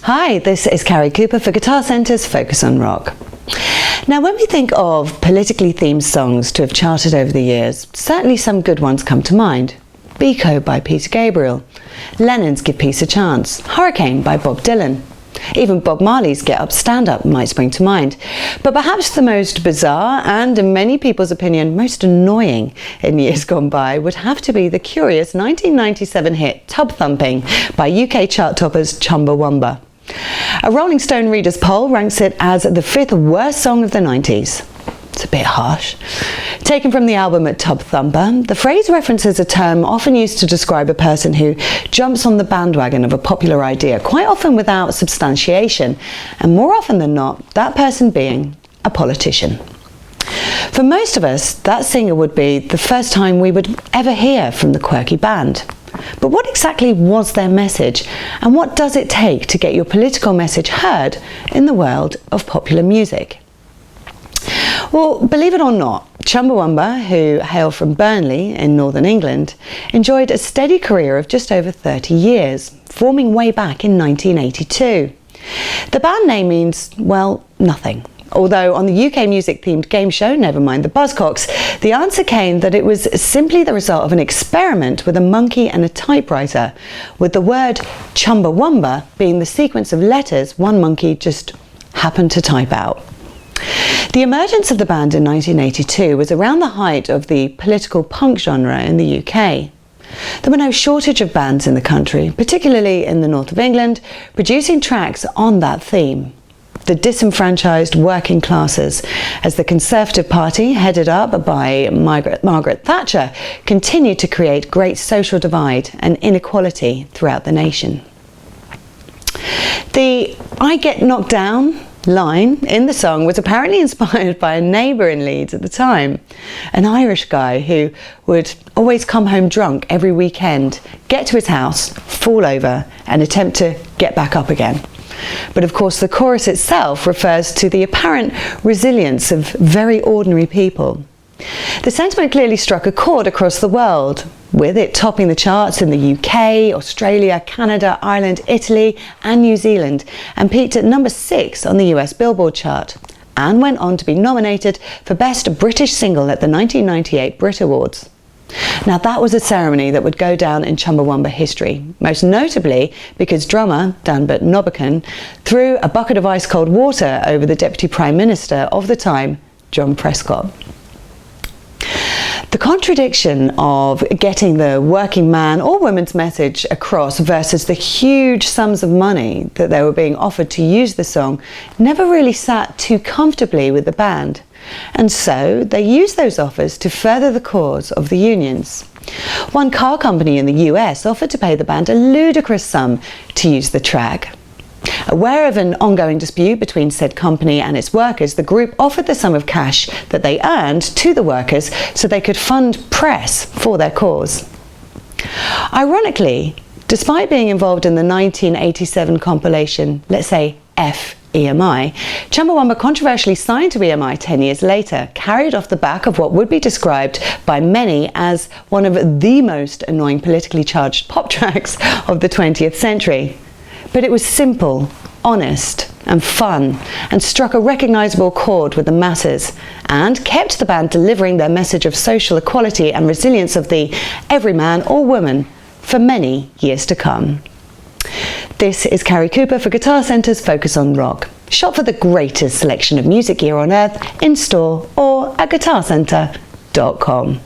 Hi, this is Carrie Cooper for Guitar Centre's Focus on Rock. Now, when we think of politically themed songs to have charted over the years, certainly some good ones come to mind. Biko by Peter Gabriel, Lennon's Give Peace a Chance, Hurricane by Bob Dylan. Even Bob Marley's Get Up, Stand Up might spring to mind. But perhaps the most bizarre and, in many people's opinion, most annoying in years gone by would have to be the curious 1997 hit Tubthumping by UK chart toppers Chumbawamba. A Rolling Stone readers' poll ranks it as the fifth worst song of the 90s. It's a bit harsh. Taken from the album at Tub Thumper, the phrase references a term often used to describe a person who jumps on the bandwagon of a popular idea, quite often without substantiation, and more often than not, that person being a politician. For most of us, that singer would be the first time we would ever hear from the quirky band. But what exactly was their message, and what does it take to get your political message heard in the world of popular music? Well, believe it or not, Chumbawamba, who hail from Burnley in northern England, enjoyed a steady career of just over 30 years, forming way back in 1982. The band name means, well, nothing. Although on the UK music-themed game show Nevermind the Buzzcocks, the answer came that it was simply the result of an experiment with a monkey and a typewriter, with the word Chumbawamba being the sequence of letters one monkey just happened to type out. The emergence of the band in 1982 was around the height of the political punk genre in the UK. There were no shortage of bands in the country, particularly in the north of England, producing tracks on that theme. The disenfranchised working classes, as the Conservative Party, headed up by Margaret Thatcher, continued to create great social divide and inequality throughout the nation. The "I get knocked down" line in the song was apparently inspired by a neighbour in Leeds at the time, an Irish guy who would always come home drunk every weekend, get to his house, fall over and attempt to get back up again. But of course the chorus itself refers to the apparent resilience of very ordinary people. The sentiment clearly struck a chord across the world, with it topping the charts in the UK, Australia, Canada, Ireland, Italy and New Zealand, and peaked at number 6 on the US Billboard chart, and went on to be nominated for Best British Single at the 1998 Brit Awards. Now that was a ceremony that would go down in Chumbawamba history, most notably because drummer Dan Nobbeken threw a bucket of ice-cold water over the Deputy Prime Minister of the time, John Prescott. The contradiction of getting the working man or woman's message across versus the huge sums of money that they were being offered to use the song never really sat too comfortably with the band. And so they used those offers to further the cause of the unions. One car company in the US offered to pay the band a ludicrous sum to use the track. Aware of an ongoing dispute between said company and its workers, the group offered the sum of cash that they earned to the workers so they could fund press for their cause. Ironically, despite being involved in the 1987 compilation, let's say F EMI, Chumbawamba controversially signed to EMI 10 years later, carried off the back of what would be described by many as one of the most annoying politically charged pop tracks of the 20th century. But it was simple, honest and fun, and struck a recognisable chord with the masses, and kept the band delivering their message of social equality and resilience of the everyman or woman for many years to come. This is Carrie Cooper for Guitar Centre's Focus on Rock. Shop for the greatest selection of music gear on earth in store or at guitarcentre.com.